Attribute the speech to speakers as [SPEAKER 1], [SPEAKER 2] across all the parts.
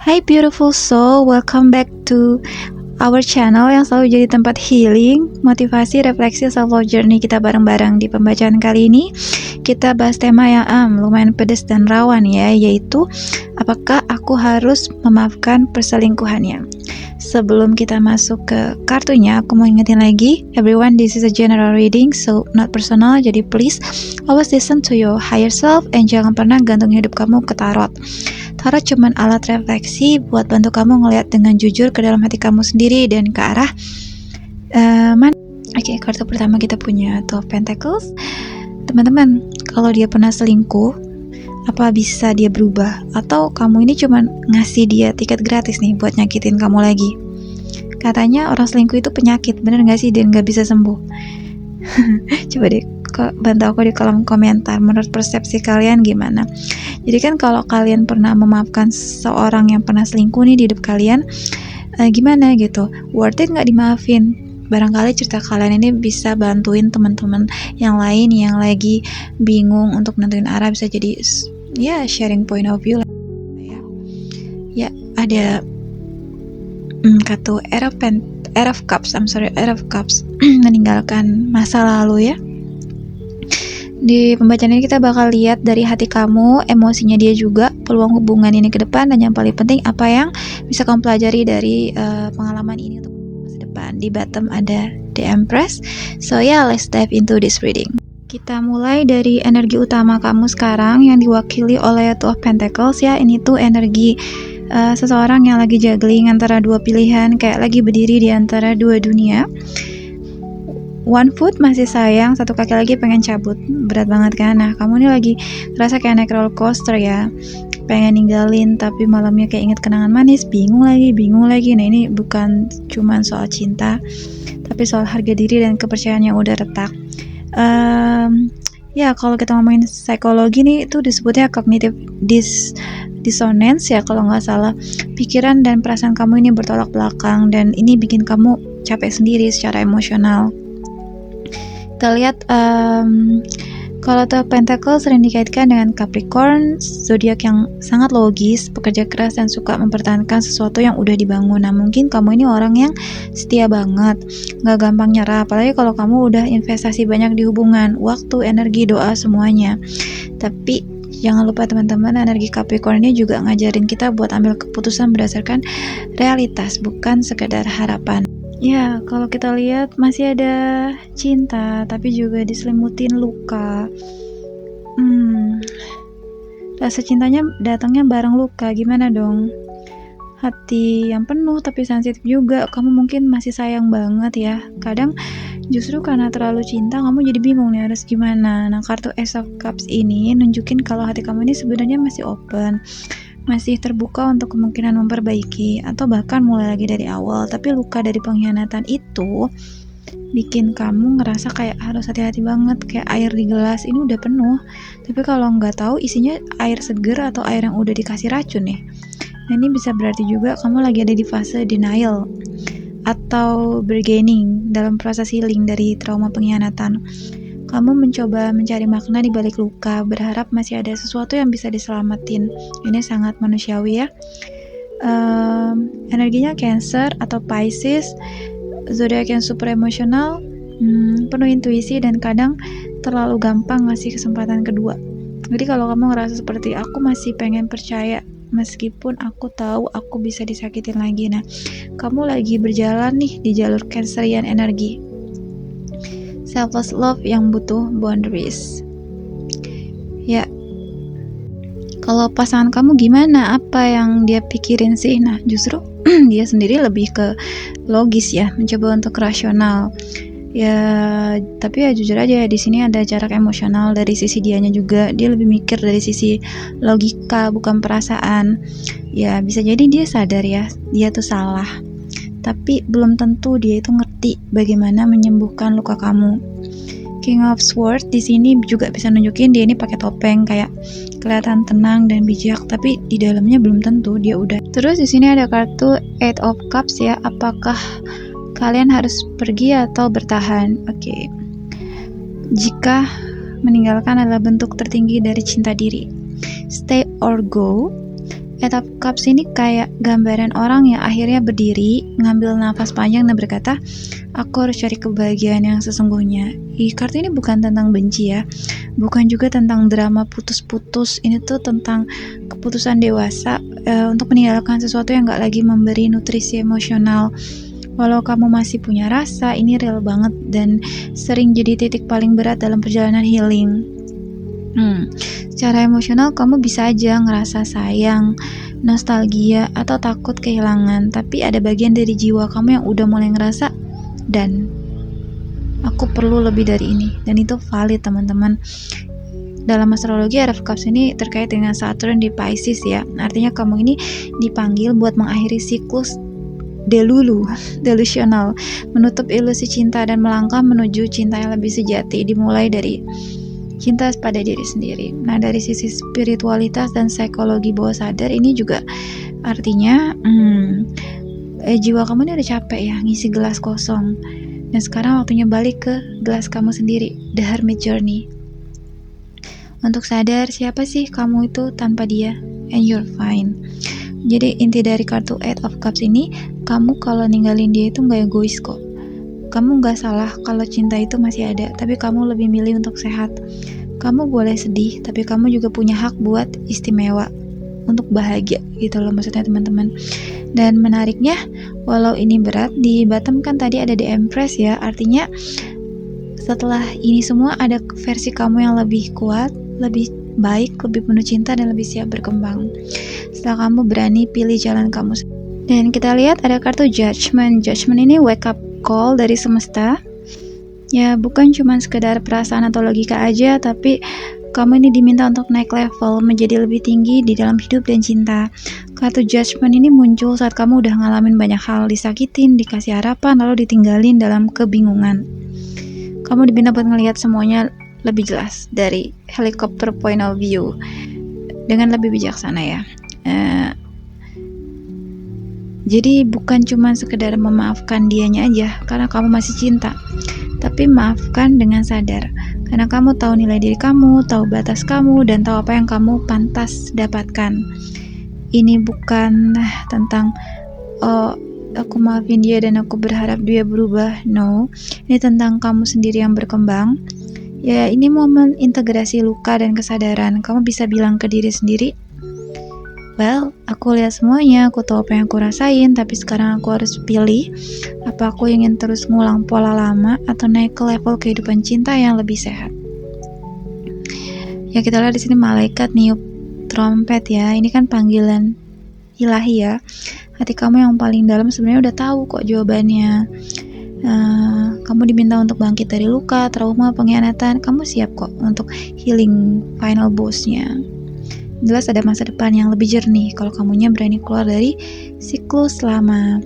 [SPEAKER 1] Hai beautiful soul, welcome back to our channel yang selalu jadi tempat healing, motivasi, refleksi, self-love journey kita bareng-bareng. Di pembacaan kali ini, kita bahas tema yang lumayan pedas dan rawan ya, yaitu apakah aku harus memaafkan perselingkuhannya. Sebelum kita masuk ke kartunya, aku mau ingetin lagi, everyone, this is a general reading, so not personal, jadi please always listen to your higher self and jangan pernah gantung hidup kamu ke tarot. Tarot cuman alat refleksi buat bantu kamu ngelihat dengan jujur ke dalam hati kamu sendiri dan ke arah mana. Oke, kartu pertama kita punya Two of Pentacles. Teman-teman, kalau dia pernah selingkuh, apa bisa dia berubah? Atau kamu ini cuman ngasih dia tiket gratis nih buat nyakitin kamu lagi? Katanya orang selingkuh itu penyakit, bener gak sih? Dan gak bisa sembuh. Coba deh bantu aku di kolom komentar, menurut persepsi kalian gimana? Jadi kan kalau kalian pernah memaafkan seorang yang pernah selingkuh nih di hidup kalian, gimana gitu? Worth it gak dimaafin? Barangkali cerita kalian ini bisa bantuin teman-teman yang lain yang lagi bingung untuk nentuin arah, bisa jadi ya sharing point of view lah ya. Ada kartu Eight of Cups meninggalkan masa lalu ya. Di pembacaan ini kita bakal lihat dari hati kamu, emosinya dia juga, peluang hubungan ini ke depan, dan yang paling penting apa yang bisa kamu pelajari dari pengalaman ini untuk masa depan. Di bottom ada The Empress. So yeah, let's dive into this reading. Kita mulai dari energi utama kamu sekarang yang diwakili oleh Two of Pentacles ya. Ini tuh energi seseorang yang lagi juggling antara dua pilihan, kayak lagi berdiri di antara dua dunia. One foot masih sayang, satu kaki lagi pengen cabut. Berat banget kan? Nah, kamu ini lagi ngerasa kayak naik roller coaster ya. Pengen ninggalin, tapi malamnya kayak inget kenangan manis, bingung lagi. Nah, ini bukan cuman soal cinta, tapi soal harga diri dan kepercayaan yang udah retak. Ya, kalau kita ngomongin psikologi nih, itu disebutnya cognitive dissonance ya kalau nggak salah. Pikiran dan perasaan kamu ini bertolak belakang, dan ini bikin kamu capek sendiri secara emosional. Kita lihat kalau Two of Pentacles sering dikaitkan dengan Capricorn, zodiak yang sangat logis, pekerja keras, dan suka mempertahankan sesuatu yang udah dibangun. Nah, mungkin kamu ini orang yang setia banget, gak gampang nyerah, apalagi kalau kamu udah investasi banyak di hubungan, waktu, energi, doa, semuanya. Tapi jangan lupa teman-teman, energi Capricorn ini juga ngajarin kita buat ambil keputusan berdasarkan realitas, bukan sekedar harapan. Ya, kalau kita lihat masih ada cinta, tapi juga diselimutin luka. Rasa cintanya datangnya bareng luka, gimana dong? Hati yang penuh tapi sensitif juga, kamu mungkin masih sayang banget ya. Kadang justru karena terlalu cinta, kamu jadi bingung nih harus gimana. Nah, kartu Ace of Cups ini nunjukin kalau hati kamu ini sebenarnya masih open, masih terbuka untuk kemungkinan memperbaiki atau bahkan mulai lagi dari awal. Tapi luka dari pengkhianatan itu bikin kamu ngerasa kayak harus hati-hati banget, kayak air di gelas ini udah penuh, tapi kalau nggak tahu isinya air seger atau air yang udah dikasih racun nih. Nah, ini bisa berarti juga kamu lagi ada di fase denial atau bargaining dalam proses healing dari trauma pengkhianatan. Kamu mencoba mencari makna di balik luka, berharap masih ada sesuatu yang bisa diselamatin. Ini sangat manusiawi ya. Energinya Cancer atau Pisces, zodiak yang super emosional, penuh intuisi, dan kadang terlalu gampang ngasih kesempatan kedua. Jadi kalau kamu ngerasa seperti aku masih pengen percaya meskipun aku tahu aku bisa disakitin lagi. Nah, kamu lagi berjalan nih di jalur Cancerian energi, selfless love yang butuh boundaries. Ya, kalau pasangan kamu gimana? Apa yang dia pikirin sih? Nah, justru dia sendiri lebih ke logis ya, mencoba untuk rasional. Ya, tapi ya jujur aja di sini ada jarak emosional dari sisi dianya juga. Dia lebih mikir dari sisi logika, bukan perasaan. Ya, bisa jadi dia sadar ya, dia tuh salah. Tapi belum tentu dia itu ngerti bagaimana menyembuhkan luka kamu. King of Swords di sini juga bisa nunjukin dia ini pakai topeng, kayak kelihatan tenang dan bijak, tapi di dalamnya belum tentu dia udah. Terus di sini ada kartu Eight of Cups ya. Apakah kalian harus pergi atau bertahan? Oke. Jika meninggalkan adalah bentuk tertinggi dari cinta diri, stay or go. Eight of Cups ini kayak gambaran orang yang akhirnya berdiri, ngambil nafas panjang dan berkata, aku harus cari kebahagiaan yang sesungguhnya. Kartu ini bukan tentang benci ya, bukan juga tentang drama putus-putus. Ini tuh tentang keputusan dewasa untuk meninggalkan sesuatu yang gak lagi memberi nutrisi emosional. Walau kamu masih punya rasa, ini real banget dan sering jadi titik paling berat dalam perjalanan healing. Secara emosional kamu bisa aja ngerasa sayang, nostalgia, atau takut kehilangan, tapi ada bagian dari jiwa kamu yang udah mulai ngerasa, dan aku perlu lebih dari ini, dan itu valid teman-teman. Dalam astrologi, Eight of Cups ini terkait dengan Saturn di Pisces ya, artinya kamu ini dipanggil buat mengakhiri siklus delusional, menutup ilusi cinta dan melangkah menuju cinta yang lebih sejati, dimulai dari cinta pada diri sendiri. Nah, dari sisi spiritualitas dan psikologi bawah sadar ini juga artinya jiwa kamu ini udah capek ya ngisi gelas kosong, dan sekarang waktunya balik ke gelas kamu sendiri, the hermit journey, untuk sadar siapa sih kamu itu tanpa dia, and you're fine. Jadi inti dari kartu Eight of Cups ini, kamu kalau ninggalin dia itu gak egois kok. Kamu gak salah kalau cinta itu masih ada, tapi kamu lebih milih untuk sehat. Kamu boleh sedih, tapi kamu juga punya hak buat istimewa, untuk bahagia gitu loh maksudnya teman-teman. Dan menariknya, walau ini berat, di bottom kan tadi ada The Empress ya, artinya setelah ini semua ada versi kamu yang lebih kuat, lebih baik, lebih penuh cinta, dan lebih siap berkembang. Setelah kamu berani pilih jalan kamu. Dan kita lihat ada kartu Judgment. Judgment ini wake up call dari semesta. Ya, bukan cuma sekedar perasaan atau logika aja, tapi kamu ini diminta untuk naik level, menjadi lebih tinggi di dalam hidup dan cinta. Kartu Judgment ini muncul saat kamu udah ngalamin banyak hal, disakitin, dikasih harapan, lalu ditinggalin dalam kebingungan. Kamu diminta buat ngelihat semuanya lebih jelas dari helicopter point of view, dengan lebih bijaksana ya. Jadi bukan cuma sekedar memaafkan dianya aja karena kamu masih cinta, tapi maafkan dengan sadar, karena kamu tahu nilai diri kamu, tahu batas kamu, dan tahu apa yang kamu pantas dapatkan. Ini bukan tentang aku maafin dia dan aku berharap dia berubah. No, ini tentang kamu sendiri yang berkembang. Ya, ini momen integrasi luka dan kesadaran. Kamu bisa bilang ke diri sendiri, well, aku lihat semuanya, aku tahu apa yang aku rasain, tapi sekarang aku harus pilih, apa aku ingin terus ngulang pola lama atau naik ke level kehidupan cinta yang lebih sehat. Ya, kita lihat di sini malaikat niup trompet ya. Ini kan panggilan ilahi ya. Hati kamu yang paling dalam sebenarnya udah tahu kok jawabannya. Kamu diminta untuk bangkit dari luka, trauma, pengkhianatan. Kamu siap kok untuk healing final boss-nya. Jelas ada masa depan yang lebih jernih kalau kamunya berani keluar dari siklus lama.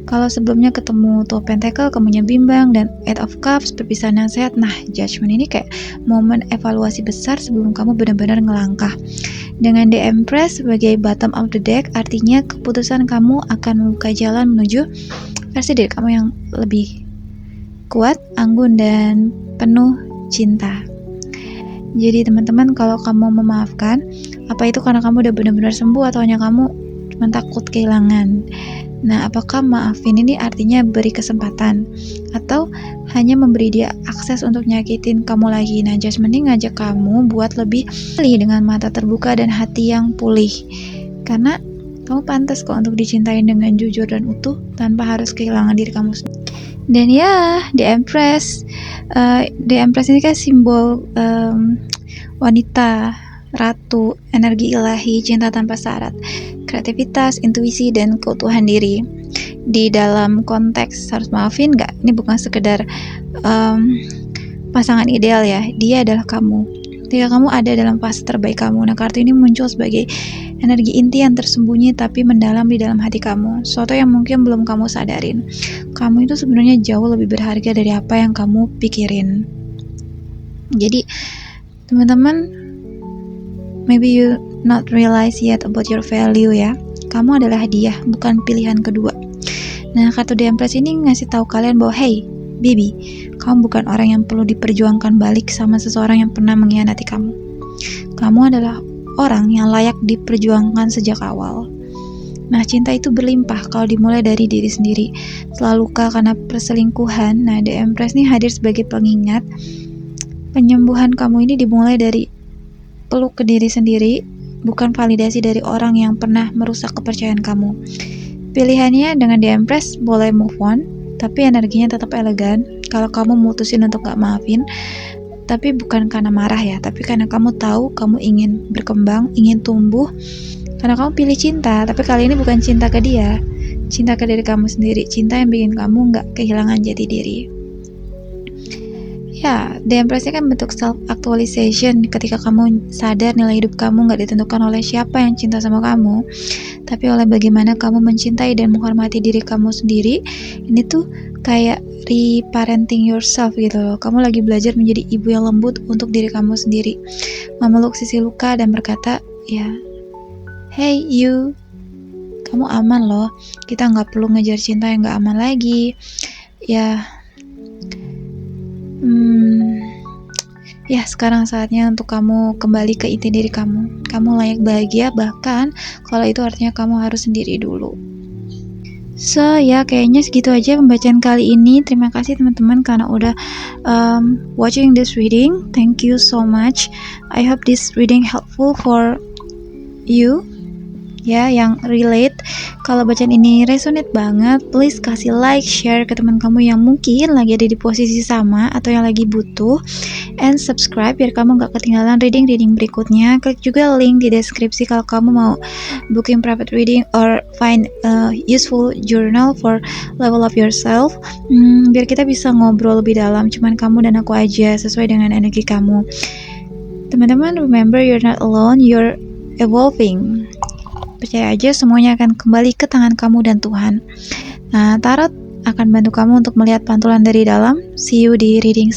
[SPEAKER 1] Kalau sebelumnya ketemu Two of Pentacle, kamunya bimbang, dan Eight of Cups, perpisahan yang sehat. Nah, Judgment ini kayak momen evaluasi besar sebelum kamu benar-benar ngelangkah. Dengan The Empress sebagai bottom of the deck, artinya keputusan kamu akan membuka jalan menuju versi diri kamu yang lebih kuat, anggun, dan penuh cinta. Jadi teman-teman, kalau kamu memaafkan, apa itu karena kamu udah benar-benar sembuh atau hanya kamu cuma takut kehilangan? Nah, apakah maafin ini artinya beri kesempatan atau hanya memberi dia akses untuk nyakitin kamu lagi? Nah, Judgment ini ngajak kamu buat lebih pilih dengan mata terbuka dan hati yang pulih, karena kamu pantas kok untuk dicintain dengan jujur dan utuh tanpa harus kehilangan diri kamu sendiri. Dan ya, The Empress ini kan simbol wanita, ratu, energi ilahi, cinta tanpa syarat, kreativitas, intuisi, dan keutuhan diri. Di dalam konteks harus maafin gak? Ini bukan sekedar pasangan ideal ya, dia adalah kamu. Ketika kamu ada dalam fase terbaik kamu. Nah, kartu ini muncul sebagai energi inti yang tersembunyi tapi mendalam di dalam hati kamu, sesuatu yang mungkin belum kamu sadarin. Kamu itu sebenarnya jauh lebih berharga dari apa yang kamu pikirin. Jadi teman-teman, maybe you not realize yet about your value ya. Kamu adalah hadiah, bukan pilihan kedua. Nah, kartu The Empress ini ngasih tahu kalian bahwa hey baby, kamu bukan orang yang perlu diperjuangkan balik sama seseorang yang pernah mengkhianati kamu. Kamu adalah orang yang layak diperjuangkan sejak awal. Nah, cinta itu berlimpah kalau dimulai dari diri sendiri. Setelah luka karena perselingkuhan, nah The Empress nih hadir sebagai pengingat penyembuhan kamu ini dimulai dari peluk ke diri sendiri, bukan validasi dari orang yang pernah merusak kepercayaan kamu. Pilihannya dengan The Empress boleh move on, tapi energinya tetap elegan. Kalau kamu mutusin untuk gak maafin, tapi bukan karena marah ya, tapi karena kamu tahu kamu ingin berkembang, ingin tumbuh, karena kamu pilih cinta, tapi kali ini bukan cinta ke dia, cinta ke diri kamu sendiri, cinta yang bikin kamu gak kehilangan jati diri. Ya, The Empress kan bentuk self-actualization ketika kamu sadar nilai hidup kamu gak ditentukan oleh siapa yang cinta sama kamu, tapi oleh bagaimana kamu mencintai dan menghormati diri kamu sendiri. Ini tuh kayak reparenting yourself gitu loh. Kamu lagi belajar menjadi ibu yang lembut untuk diri kamu sendiri, memeluk sisi luka dan berkata, ya, hey you, kamu aman loh, kita gak perlu ngejar cinta yang gak aman lagi. Ya, sekarang saatnya untuk kamu kembali ke inti diri kamu. Kamu layak bahagia, bahkan kalau itu artinya kamu harus sendiri dulu. So, ya kayaknya segitu aja pembacaan kali ini. Terima kasih teman-teman karena udah watching this reading. Thank you so much. I hope this reading helpful for you. Ya, yang relate. Kalau bacaan ini resonate banget, please kasih like, share ke teman kamu yang mungkin lagi ada di posisi sama atau yang lagi butuh, and subscribe biar kamu gak ketinggalan reading berikutnya. Klik juga link di deskripsi kalau kamu mau booking private reading or find a useful journal for level of yourself. Biar kita bisa ngobrol lebih dalam, cuman kamu dan aku aja, sesuai dengan energi kamu. Teman-teman, remember you're not alone, you're evolving. Percaya aja semuanya akan kembali ke tangan kamu dan Tuhan. Nah, Tarot akan bantu kamu untuk melihat pantulan dari dalam. See you di reading